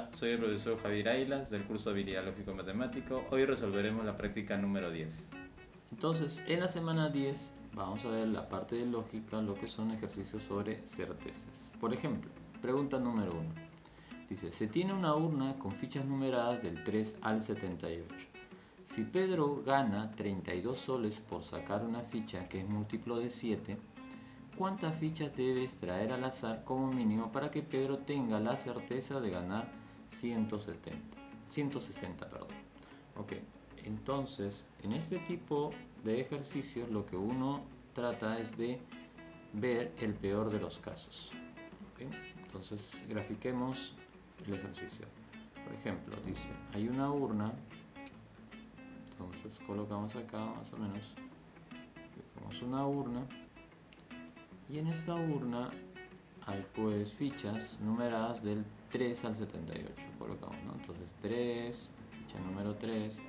Hola, soy el profesor Javier Ailas del curso de Habilidad Lógico-Matemático. Hoy resolveremos la práctica número 10. Entonces, en la semana 10 vamos a ver la parte de lógica, lo que son ejercicios sobre certezas. Por ejemplo, pregunta número 1. Dice, se tiene una urna con fichas numeradas del 3 al 78. Si Pedro gana 32 soles por sacar una ficha que es múltiplo de 7, ¿cuántas fichas debe extraer al azar como mínimo para que Pedro tenga la certeza de ganar 160? Ok, entonces en este tipo de ejercicios lo que uno trata es de ver el peor de los casos. ¿Okay? Entonces grafiquemos el ejercicio. Por ejemplo, dice, hay una urna, entonces colocamos acá más o menos, ponemos una urna, y en esta urna hay pues fichas numeradas del 3 al 78, colocamos, ¿no? Entonces 3, ficha número 3,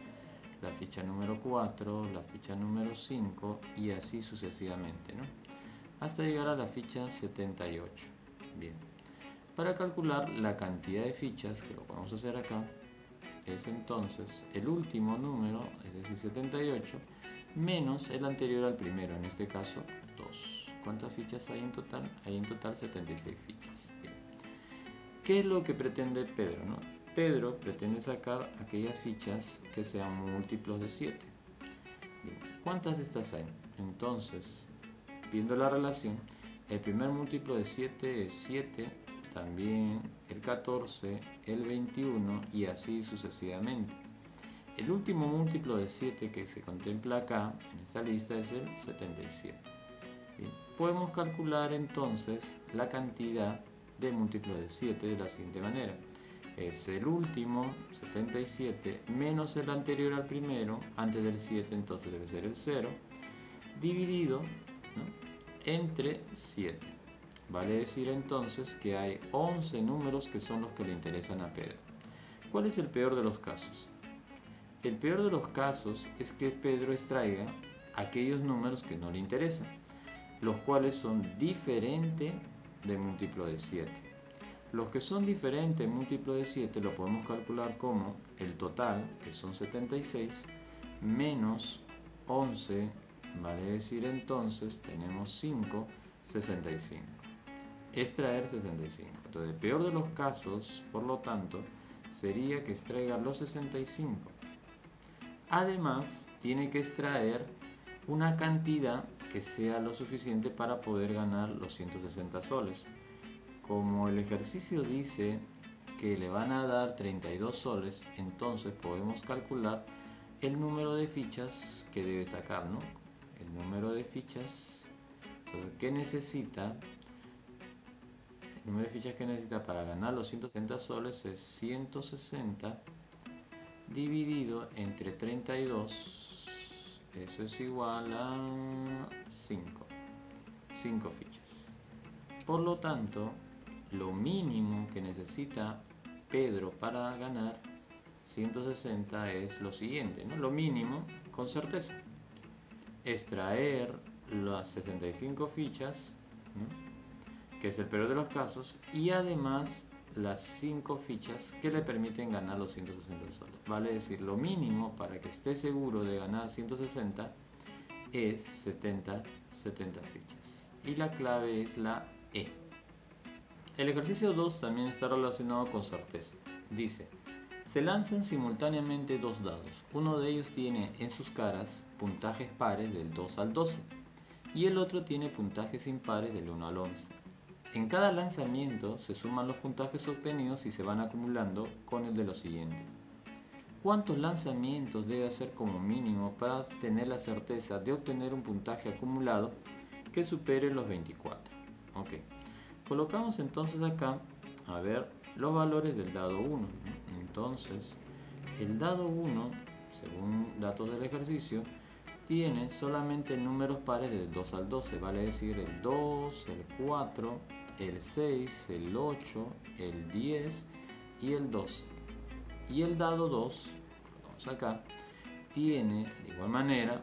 la ficha número 4, la ficha número 5 y así sucesivamente, ¿no? Hasta llegar a la ficha 78. Bien, para calcular la cantidad de fichas, que lo podemos hacer acá, es entonces el último número, es decir 78, menos el anterior al primero, en este caso 2. ¿Cuántas fichas hay en total? Hay en total 76 fichas. Bien. ¿Qué es lo que pretende Pedro, no? Pedro pretende sacar aquellas fichas que sean múltiplos de 7. Bien. ¿Cuántas de estas hay? Entonces, viendo la relación, el primer múltiplo de 7 es 7, también el 14, el 21 y así sucesivamente. El último múltiplo de 7 que se contempla acá en esta lista es el 77. Bien. Podemos calcular entonces la cantidad de múltiplos de 7 de la siguiente manera. Es el último, 77, menos el anterior al primero, antes del 7 entonces debe ser el 0, dividido, ¿no?, entre 7. Vale decir entonces que hay 11 números que son los que le interesan a Pedro. ¿Cuál es el peor de los casos? El peor de los casos es que Pedro extraiga aquellos números que no le interesan, los cuales son diferentes de múltiplo de 7. Los que son diferentes de múltiplo de 7 lo podemos calcular como el total, que son 76, menos 11, vale decir entonces, tenemos 5, 65. Extraer 65. Entonces, el peor de los casos, por lo tanto, sería que extraiga los 65. Además, tiene que extraer una cantidad que sea lo suficiente para poder ganar los 160 soles. Como el ejercicio dice que le van a dar 32 soles, entonces podemos calcular el número de fichas que debe sacar, ¿no? El número de fichas, entonces, ¿qué necesita? El número de fichas que necesita para ganar los 160 soles es 160 dividido entre 32, eso es igual a 5 fichas. Por lo tanto, lo mínimo que necesita Pedro para ganar 160 es lo siguiente, ¿no? Lo mínimo, con certeza, extraer las 65 fichas, ¿no?, que es el peor de los casos, y además las 5 fichas que le permiten ganar los 160 soles. Vale decir, lo mínimo para que esté seguro de ganar 160 es 70 fichas. Y la clave es la E. El ejercicio 2 también está relacionado con certeza. Dice, se lanzan simultáneamente dos dados. Uno de ellos tiene en sus caras puntajes pares del 2 al 12 y el otro tiene puntajes impares del 1 al 11. En cada lanzamiento se suman los puntajes obtenidos y se van acumulando con el de los siguientes. ¿Cuántos lanzamientos debe hacer como mínimo para tener la certeza de obtener un puntaje acumulado que supere los 24? Ok. Colocamos entonces acá, a ver, los valores del dado 1. Entonces, el dado 1, según datos del ejercicio, tiene solamente números pares del 2 al 12, vale decir el 2, el 4, el 6, el 8, el 10 y el 12. Y el dado 2, vamos acá, tiene de igual manera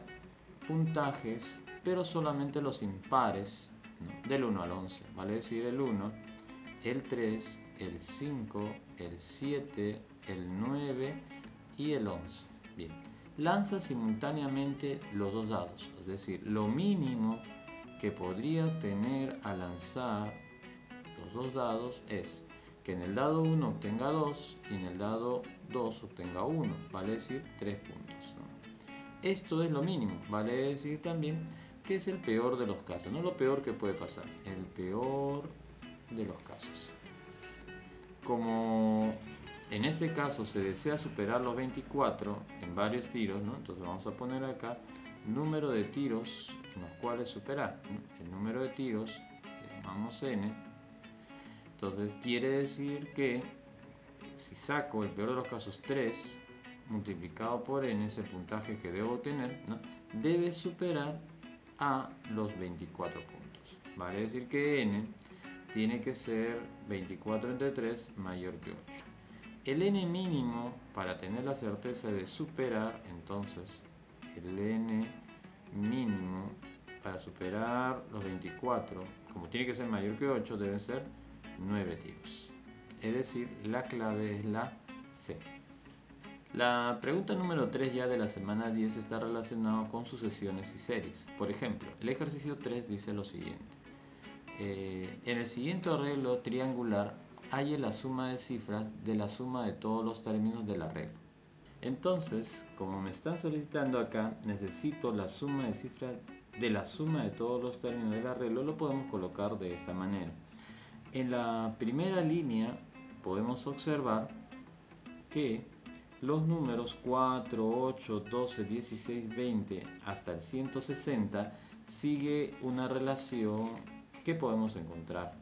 puntajes, pero solamente los impares, ¿no?, del 1 al 11, vale decir el 1, el 3, el 5, el 7, el 9 y el 11. Bien, lanza simultáneamente los dos dados, es decir, lo mínimo que podría obtener al lanzar los dos dados es que en el dado 1 obtenga 2 y en el dado 2 obtenga 1, vale decir 3 puntos, ¿no? Esto es lo mínimo, vale decir también que es el peor de los casos, no lo peor que puede pasar, el peor de los casos. Como en este caso se desea superar los 24 en varios tiros, ¿no? Entonces vamos a poner acá número de tiros en los cuales superar, ¿no? El número de tiros le llamamos n. Entonces quiere decir que si saco el peor de los casos 3 multiplicado por n, ese puntaje que debo tener, ¿no? Debe superar a los 24 puntos. Vale decir que n tiene que ser 24 entre 3 mayor que 8. El n mínimo, para tener la certeza de superar, entonces el n mínimo para superar los 24, como tiene que ser mayor que 8, debe ser 9 tiros. Es decir, la clave es la C. La pregunta número 3 ya de la semana 10 está relacionada con sucesiones y series. Por ejemplo, el ejercicio 3 dice lo siguiente. En el siguiente arreglo triangular, halle la suma de cifras de la suma de todos los términos del arreglo. Entonces, como me están solicitando acá, necesito la suma de cifras de la suma de todos los términos del arreglo, lo podemos colocar de esta manera. En la primera línea podemos observar que los números 4, 8, 12, 16, 20 hasta el 160 sigue una relación que podemos encontrar.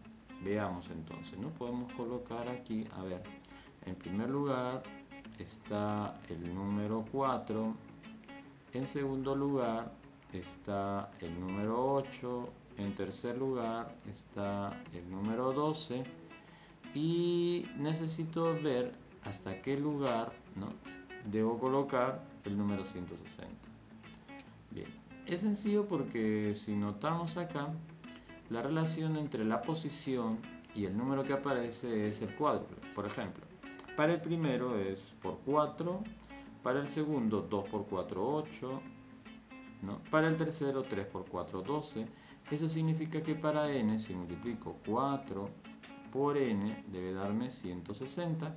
Veamos entonces, ¿no? Podemos colocar aquí, a ver, en primer lugar está el número 4, en segundo lugar está el número 8, en tercer lugar está el número 12 y necesito ver hasta qué lugar, ¿no?, debo colocar el número 160. Bien, es sencillo porque si notamos acá, la relación entre la posición y el número que aparece es el cuádruple. Por ejemplo, para el primero es por 4, para el segundo 2 por 4, 8, ¿no? Para el tercero 3 por 4, 12. Eso significa que para n, si multiplico 4 por n, debe darme 160,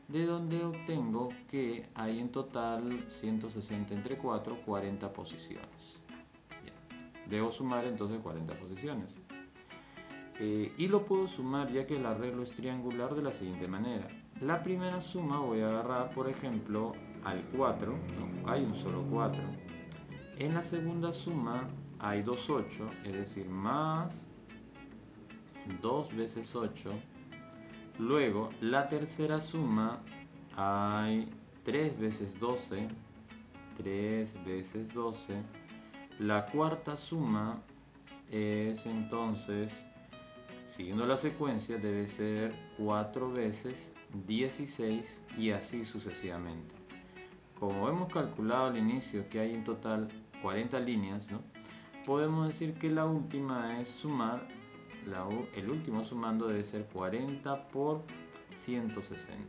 de donde obtengo que hay en total 160 entre 4, 40 posiciones. Bien. Debo sumar entonces 40 posiciones. Y lo puedo sumar ya que el arreglo es triangular de la siguiente manera. La primera suma voy a agarrar, por ejemplo, al 4, ¿no? Hay un solo 4. En la segunda suma hay 2 8, es decir, más 2 veces 8. Luego, la tercera suma hay 3 veces 12, 3 veces 12. La cuarta suma es entonces, siguiendo la secuencia, debe ser 4 veces 16 y así sucesivamente. Como hemos calculado al inicio que hay en total 40 líneas, ¿no?, podemos decir que la última es sumar, el último sumando debe ser 40 por 160.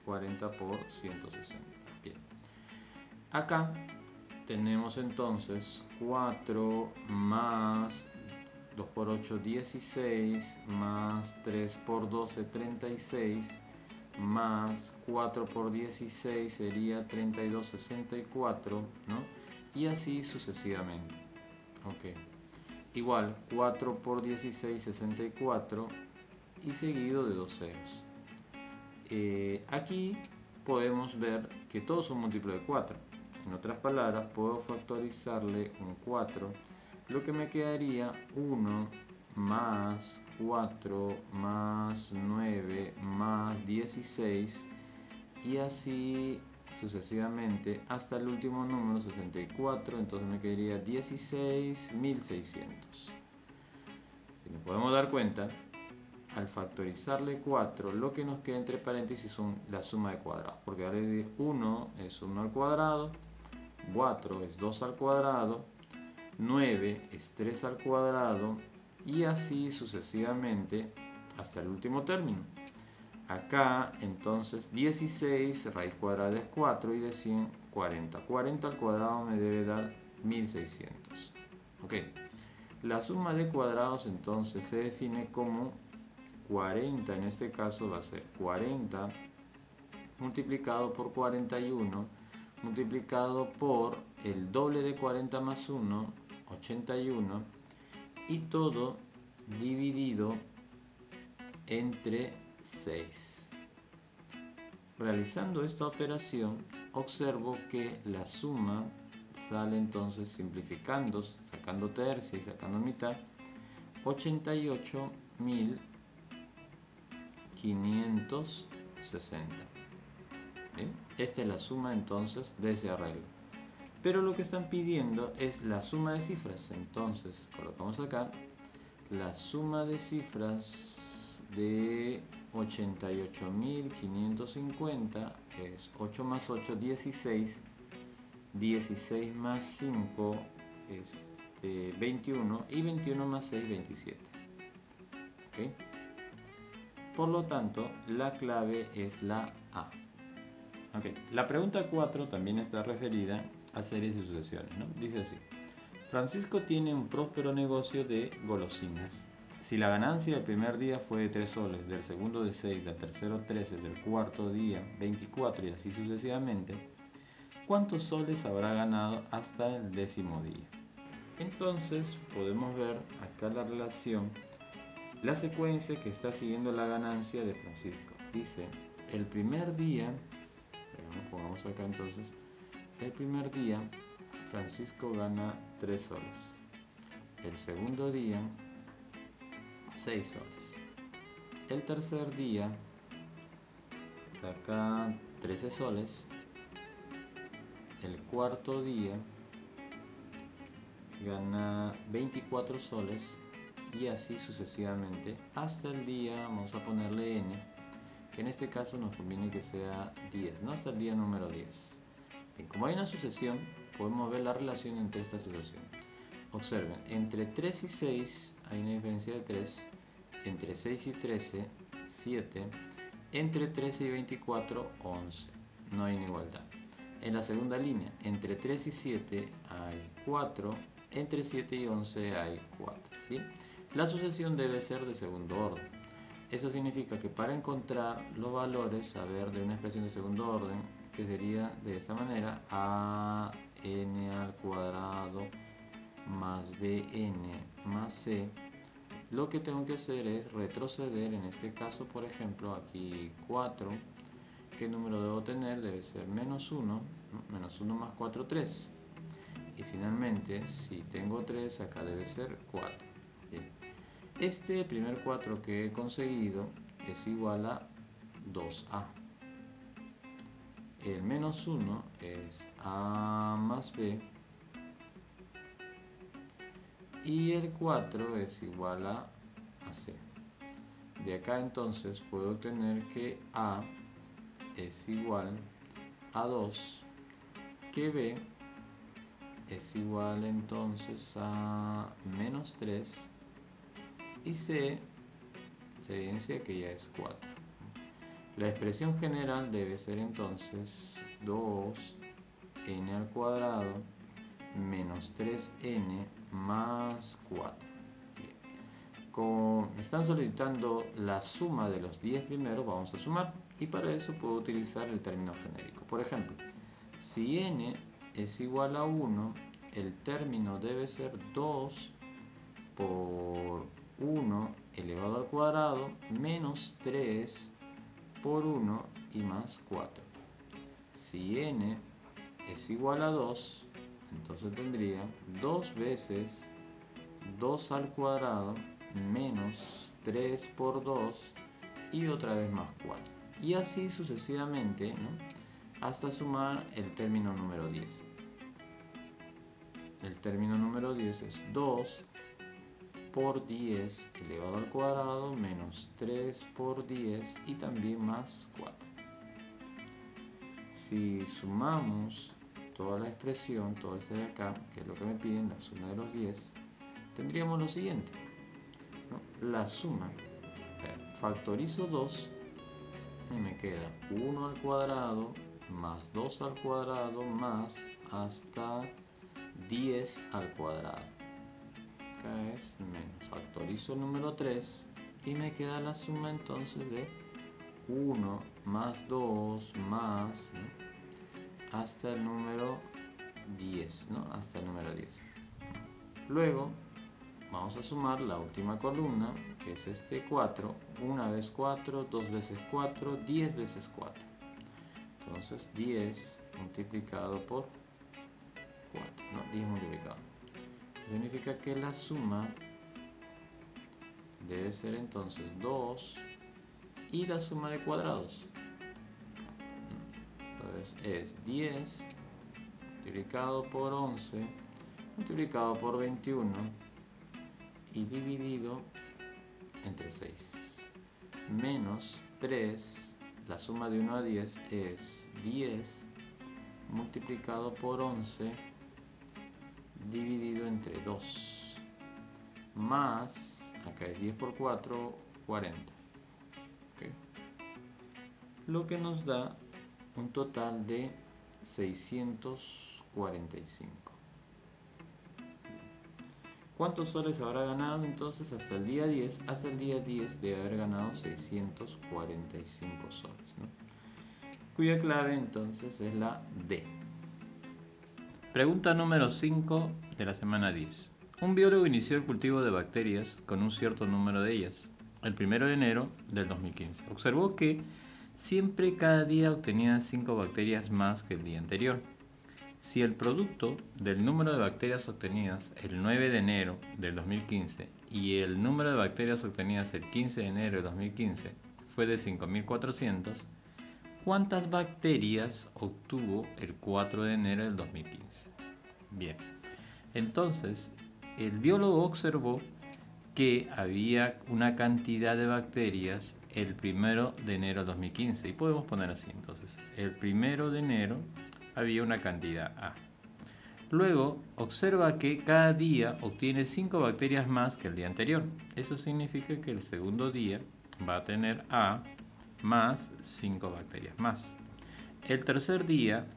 40 por 160. Bien. Acá tenemos entonces 4 más 2 por 8, 16, más 3 por 12, 36, más 4 por 16 sería 32, 64, ¿no? Y así sucesivamente. Ok. Igual 4 por 16, 64 y seguido de 2 ceros. Aquí podemos ver que todos son múltiplos de 4. En otras palabras, puedo factorizarle un 4, lo que me quedaría 1 más 4 más 9 más 16 y así sucesivamente hasta el último número 64, entonces me quedaría 16.600. Si nos podemos dar cuenta, al factorizarle 4, lo que nos queda entre paréntesis son la suma de cuadrados, porque ahora 1 es 1 al cuadrado, 4 es 2 al cuadrado, 9 es 3 al cuadrado y así sucesivamente hasta el último término. Acá, entonces, 16 raíz cuadrada es 4 y de 100, 40. 40 al cuadrado me debe dar 1600. Ok. La suma de cuadrados, entonces, se define como 40. En este caso va a ser 40 multiplicado por 41, multiplicado por el doble de 40 más 1, 81, y todo dividido entre 6. Realizando esta operación, observo que la suma sale entonces, simplificando, sacando tercia y sacando mitad, 88.560. ¿Bien? Esta es la suma entonces de ese arreglo. Pero lo que están pidiendo es la suma de cifras. Entonces colocamos acá la suma de cifras de 88.550 es 8 más 8, 16. 16 más 5 es 21 y 21 más 6, 27. ¿Okay? Por lo tanto, la clave es la A. Okay. La pregunta 4 también está referida a series y sucesiones, ¿no? Dice así: Francisco tiene un próspero negocio de golosinas. Si la ganancia del primer día fue de 3 soles, del segundo de 6, del tercero 13, del cuarto día 24 y así sucesivamente, ¿cuántos soles habrá ganado hasta el 10º día? Entonces podemos ver acá la relación, la secuencia que está siguiendo la ganancia de Francisco. Dice, el primer día, pongamos acá entonces, el primer día Francisco gana 3 soles. El segundo día, 6 soles. El tercer día saca 13 soles. El cuarto día gana 24 soles y así sucesivamente hasta el día, vamos a ponerle n, que en este caso nos conviene que sea 10, ¿no? Hasta el día número 10. Bien, como hay una sucesión, podemos ver la relación entre esta sucesión. Observen, entre 3 y 6 hay una diferencia de 3, entre 6 y 13, 7, entre 13 y 24, 11. No hay igualdad. En la segunda línea, entre 3 y 7 hay 4, entre 7 y 11 hay 4. ¿Bien? La sucesión debe ser de segundo orden. Eso significa que para encontrar los valores, a ver, de una expresión de segundo orden, que sería de esta manera, an al cuadrado más bn más c, lo que tengo que hacer es retroceder, en este caso, por ejemplo, aquí 4, ¿qué número debo tener? Debe ser menos 1, ¿no? Menos 1 más 4, 3. Y finalmente, si tengo 3, acá debe ser 4. Bien. Este primer 4 que he conseguido es igual a 2a. El menos 1 es a más b. Y el 4 es igual a c. De acá entonces puedo obtener que a es igual a 2, que b es igual entonces a menos 3 y c se evidencia que ya es 4. La expresión general debe ser entonces 2n al cuadrado menos 3n más 4. Bien. Como me están solicitando la suma de los 10 primeros, vamos a sumar, y para eso puedo utilizar el término genérico. Por ejemplo, si n es igual a 1, el término debe ser 2 por 1 elevado al cuadrado menos 3 por 1 y más 4. Si n es igual a 2, entonces tendría 2 veces 2 al cuadrado menos 3 por 2 y otra vez más 4. Y así sucesivamente, ¿no? Hasta sumar el término número 10. El término número 10 es 2 por 10 elevado al cuadrado menos 3 por 10 y también más 4. Si sumamos toda la expresión, todo este de acá, que es lo que me piden, la suma de los 10, tendríamos lo siguiente, ¿no? La suma, factorizo 2 y me queda 1 al cuadrado más 2 al cuadrado más hasta 10 al cuadrado. Acá es menos. Factorizo el número 3 y me queda la suma entonces de 1 más 2 más, ¿no?, hasta el número 10, ¿no? Hasta el número 10. Luego vamos a sumar la última columna, que es este 4. 1 vez 4, 2 veces 4, 10 veces 4. Entonces 10 multiplicado por 4, ¿no? 10 multiplicado. Significa que la suma debe ser entonces 2 y la suma de cuadrados. Entonces es 10 multiplicado por 11 multiplicado por 21 y dividido entre 6 menos 3, la suma de 1 a 10 es 10 multiplicado por 11 dividido entre 2 más, acá es 10 por 4, 40. ¿Okay? Lo que nos da un total de 645. ¿Cuántos soles habrá ganado entonces hasta el día 10? Hasta el día 10 debe haber ganado 645 soles, ¿no? Cuya clave entonces es la D. Pregunta número 5 de la semana 10. Un biólogo inició el cultivo de bacterias con un cierto número de ellas, el 1 de enero del 2015. Observó que siempre cada día obtenía 5 bacterias más que el día anterior. Si el producto del número de bacterias obtenidas el 9 de enero del 2015 y el número de bacterias obtenidas el 15 de enero del 2015 fue de 5.400, ¿cuántas bacterias obtuvo el 4 de enero del 2015? Bien, entonces el biólogo observó que había una cantidad de bacterias el 1 de enero del 2015 y podemos poner así, entonces el 1 de enero había una cantidad A. Luego observa que cada día obtiene 5 bacterias más que el día anterior. Eso significa que el segundo día va a tener A más 5 bacterias más. El tercer día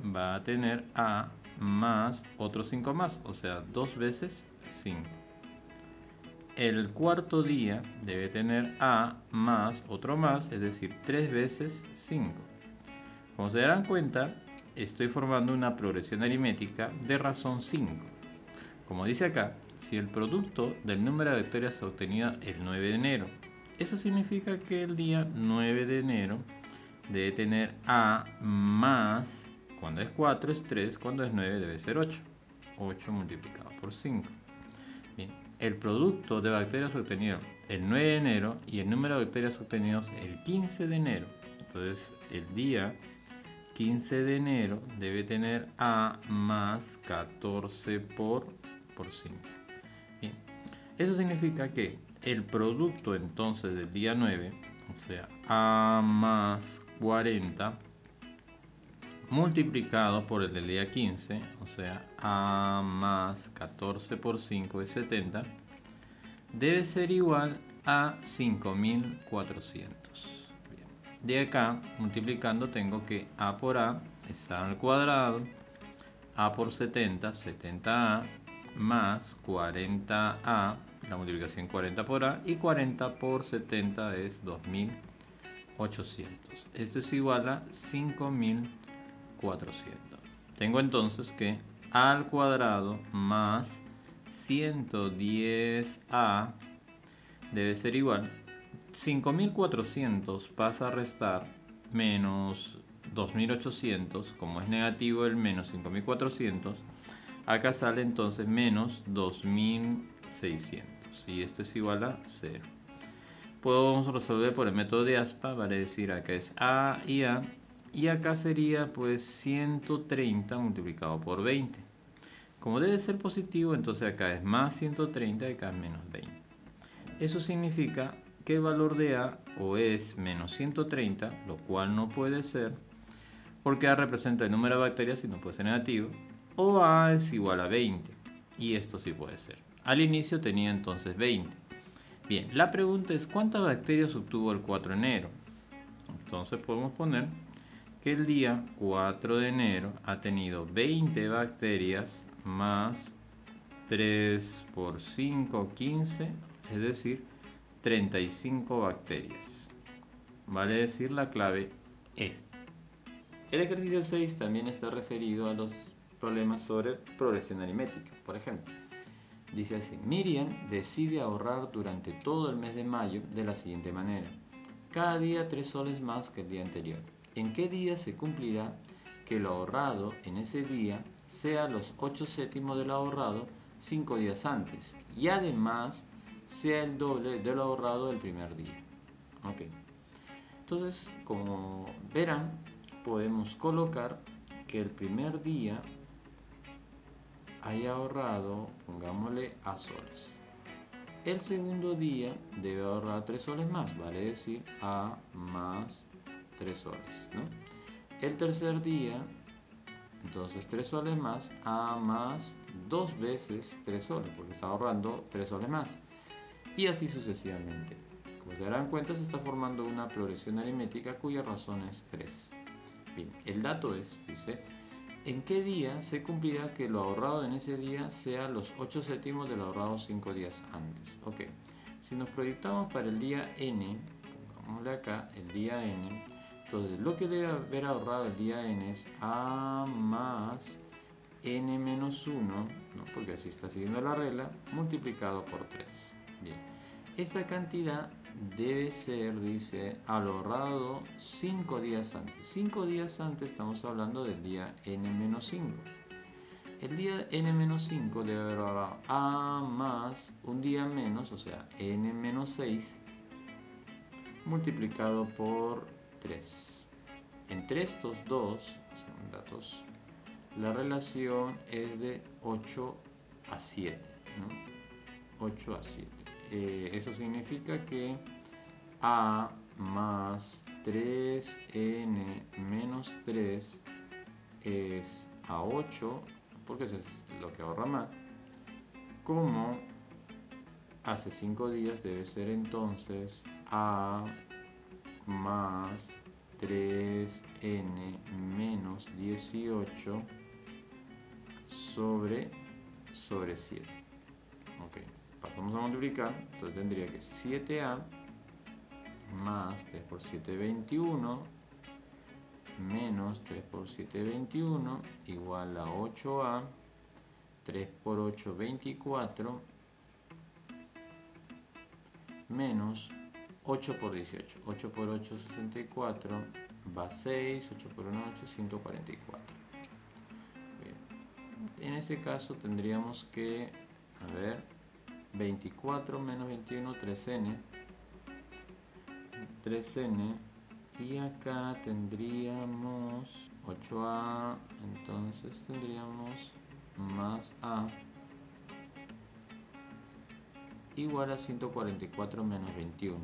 va a tener A más otros 5 más, o sea, 2 veces 5. El cuarto día debe tener A más otro más, es decir, 3 veces 5. Como se darán cuenta, estoy formando una progresión aritmética de razón 5. Como dice acá, si el producto del número de bacterias obtenido el 9 de enero, eso significa que el día 9 de enero debe tener A más, cuando es 4 es 3, cuando es 9 debe ser 8. 8 multiplicado por 5. Bien, el producto de bacterias obtenido el 9 de enero y el número de bacterias obtenidos el 15 de enero. Entonces, el día 15 de enero debe tener A más 14 por 5. Bien, eso significa que el producto entonces del día 9, o sea, A más 40, multiplicado por el del día 15, o sea, A más 14 por 5 es 70, debe ser igual a 5.400. De acá, multiplicando, tengo que A por A es A al cuadrado, A por 70, 70A, más 40A, la multiplicación 40 por A, y 40 por 70 es 2.800. Esto es igual a 5.400. Tengo entonces que A al cuadrado más 110A debe ser igual. 5.400 pasa a restar menos 2.800, como es negativo el menos 5.400, acá sale entonces menos 2.600 y esto es igual a 0. Podemos resolver por el método de Aspa, vale decir acá es A y acá sería pues 130 multiplicado por 20. Como debe ser positivo, entonces acá es más 130 y acá es menos 20. Eso significa que el valor de A o es menos 130, lo cual no puede ser, porque A representa el número de bacterias y no puede ser negativo, o A es igual a 20, y esto sí puede ser. Al inicio tenía entonces 20. Bien, la pregunta es ¿cuántas bacterias obtuvo el 4 de enero? Entonces podemos poner que el día 4 de enero ha tenido 20 bacterias más 3 por 5, 15, es decir, 35 bacterias. Vale decir la clave E. El ejercicio 6 también está referido a los problemas sobre progresión aritmética. Por ejemplo, dice así: Miriam decide ahorrar durante todo el mes de mayo de la siguiente manera. Cada día 3 soles más que el día anterior. ¿En qué día se cumplirá que lo ahorrado en ese día sea los 8 séptimos de lo ahorrado 5 días antes y además sea el doble de lo ahorrado el primer día? Ok. Entonces, como verán, podemos colocar que el primer día haya ahorrado, pongámosle A soles. El segundo día debe ahorrar 3 soles más, vale decir A más 3 soles, ¿no? El tercer día, entonces 3 soles más, A más 2 veces 3 soles, porque está ahorrando 3 soles más. Y así sucesivamente. Como se darán cuenta, se está formando una progresión aritmética cuya razón es 3. Bien, el dato es, dice, ¿en qué día se cumplirá que lo ahorrado en ese día sea los 8 séptimos de lo ahorrado 5 días antes? Ok, si nos proyectamos para el día n, pongámosle acá el día n, entonces lo que debe haber ahorrado el día n es A más n menos 1, ¿no? Porque así está siguiendo la regla, multiplicado por 3. Bien, esta cantidad debe ser, dice, al ahorrado 5 días antes. 5 días antes estamos hablando del día n-5. El día n-5 debe haber ahorrado A más un día menos, o sea, n-6, multiplicado por 3. Entre estos dos, son datos, la relación es de 8 a 7, ¿no? 8 a 7. Eso significa que A más 3n menos 3 es a 8, porque eso es lo que ahorra más, como hace 5 días debe ser entonces A más 3n menos 18 sobre 7. Ok, pasamos a multiplicar, entonces tendría que 7a más 3 por 7, 21, menos 3 por 7, 21, igual a 8a, 3 por 8, 24, menos 8 por 18, 8 por 8, 64, va 6, 8 por 1, 8, 144. Bien. En este caso tendríamos que, a ver, 24 menos 21, 3n, 3n, y acá tendríamos 8a, entonces tendríamos más a igual a 144 menos 21.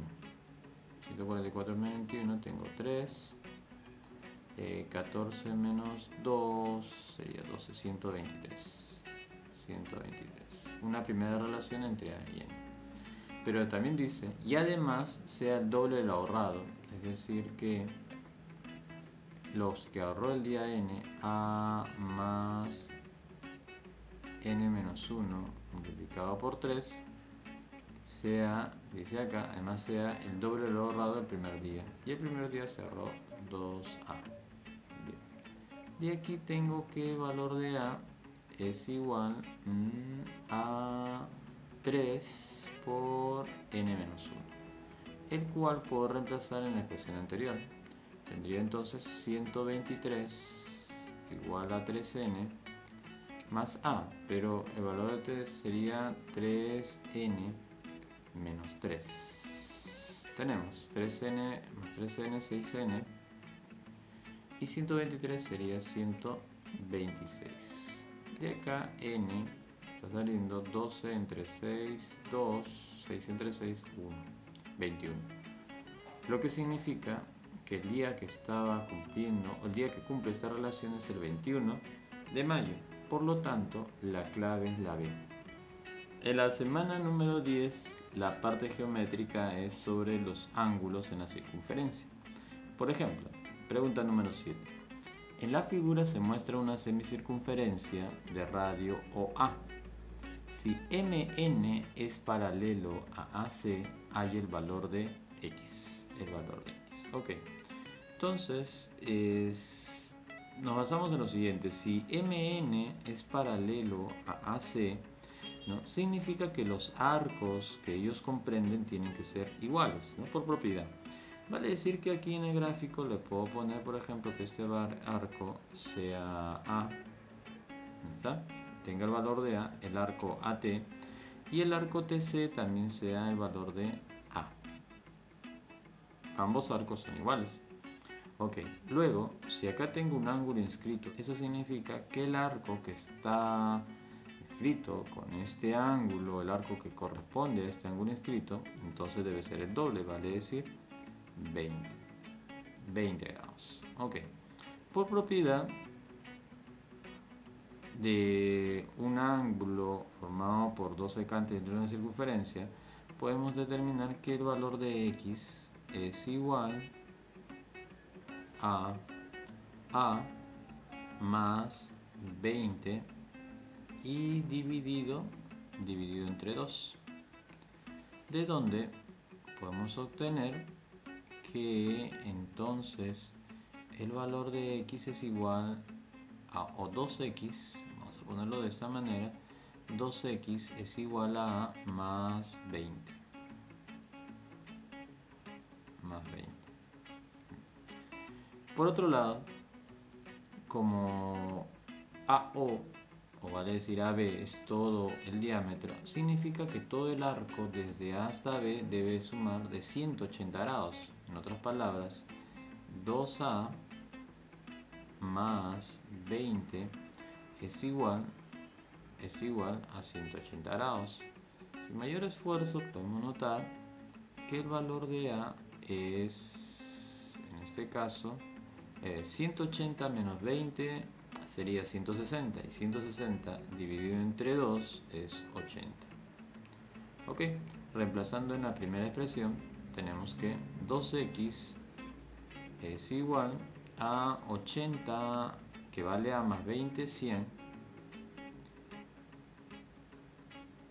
144 menos 21 tengo 3, 14 menos 2 sería 12, 123. 123. Una primera relación entre a y n. Pero también dice, y además sea el doble del ahorrado, es decir que los que ahorró el día n, a más n menos 1 multiplicado por 3, sea, dice acá, además sea el doble de lo ahorrado el primer día. Y el primer día se ahorró 2a. Bien. De aquí tengo que el valor de a es igual a 3 por n menos 1, el cual puedo reemplazar en la expresión anterior. Tendría entonces 123 igual a 3n más a, pero el valor de 3 sería 3n menos 3. Tenemos 3n más 3n, 6n, y 123 sería 126. De acá n está saliendo 12 entre 6, 2, 6 entre 6, 1, 21. Lo que significa que el día que estaba cumpliendo, o el día que cumple esta relación es el 21 de mayo. Por lo tanto, la clave es la B. En la semana número 10, la parte geométrica es sobre los ángulos en la circunferencia. Por ejemplo, pregunta número 7. En la figura se muestra una semicircunferencia de radio OA. Si MN es paralelo a AC, hay el valor de X. Ok. Entonces, nos basamos en lo siguiente. Si MN es paralelo a AC, ¿no? Significa que los arcos que ellos comprenden tienen que ser iguales, ¿no? Por propiedad. Vale decir que aquí en el gráfico le puedo poner, por ejemplo, que este arco sea A, ¿está? Tenga el valor de A, el arco AT, y el arco TC también sea el valor de A. Ambos arcos son iguales. Ok, luego, si acá tengo un ángulo inscrito, eso significa que el arco que está inscrito con este ángulo, el arco que corresponde a este ángulo inscrito, entonces debe ser el doble, vale decir 20 grados. Ok, por propiedad de un ángulo formado por dos secantes dentro de una circunferencia, podemos determinar que el valor de X es igual a más 20 y dividido entre 2, de donde podemos obtener que entonces el valor de X es igual a, o 2X, vamos a ponerlo de esta manera, 2X es igual a más 20. Por otro lado, como AO, o vale decir AB, es todo el diámetro, significa que todo el arco desde A hasta B debe sumar de 180 grados. En otras palabras, 2A más 20 es igual a 180 grados. Sin mayor esfuerzo podemos notar que el valor de A es, en este caso, 180 menos 20 sería 160, y 160 dividido entre 2 es 80. Ok, reemplazando en la primera expresión tenemos que 2x es igual a 80, que vale a más 20, 100,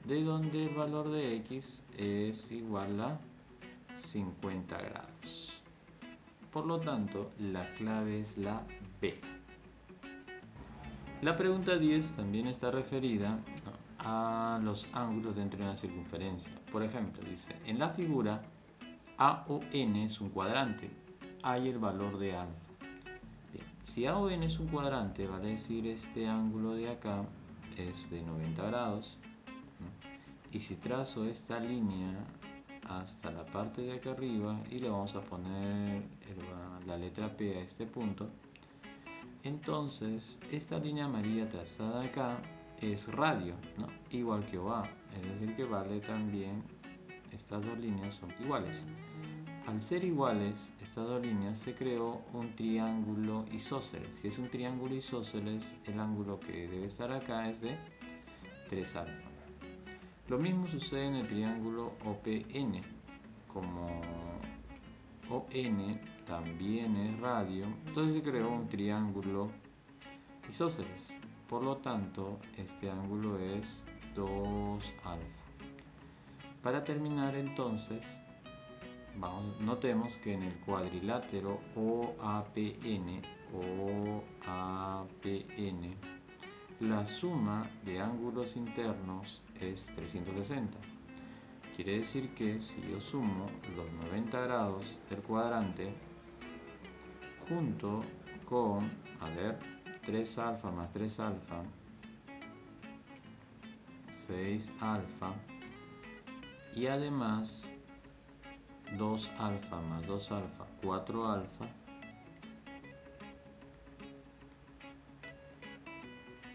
de donde el valor de x es igual a 50 grados. Por lo tanto, la clave es la B. La pregunta 10 también está referida a los ángulos dentro de una circunferencia. Por ejemplo, dice, en la figura AON es un cuadrante, hay el valor de alfa. Bien, si AON es un cuadrante, vale decir este ángulo de acá es de 90 grados, ¿no? Y si trazo esta línea hasta la parte de acá arriba y le vamos a poner la letra P a este punto, entonces esta línea amarilla trazada acá es radio, ¿no? Igual que OA, es decir que vale también, estas dos líneas son iguales. Al ser iguales estas dos líneas se creó un triángulo isósceles. Si es un triángulo isósceles, el ángulo que debe estar acá es de 3 alfa. Lo mismo sucede en el triángulo OPN. Como ON también es radio, entonces se creó un triángulo isósceles. Por lo tanto, este ángulo es 2 alfa. Para terminar entonces, notemos que en el cuadrilátero OAPN, la suma de ángulos internos es 360. Quiere decir que si yo sumo los 90 grados del cuadrante junto con, 3 alfa más 3 alfa, 6 alfa, y además 2 alfa más 2 alfa, 4 alfa,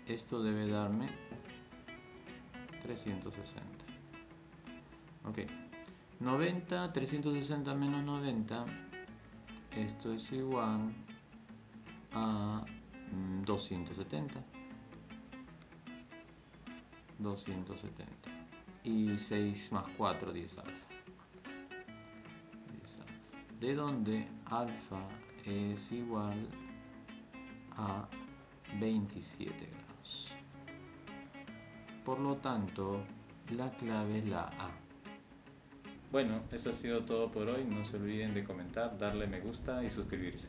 esto debe darme 360. Ok, 90, 360 menos 90, esto es igual a 270. Y 6 más 4, 10 alfa. De donde alfa es igual a 27 grados. Por lo tanto, la clave es la A. Bueno, eso ha sido todo por hoy. No se olviden de comentar, darle me gusta y suscribirse.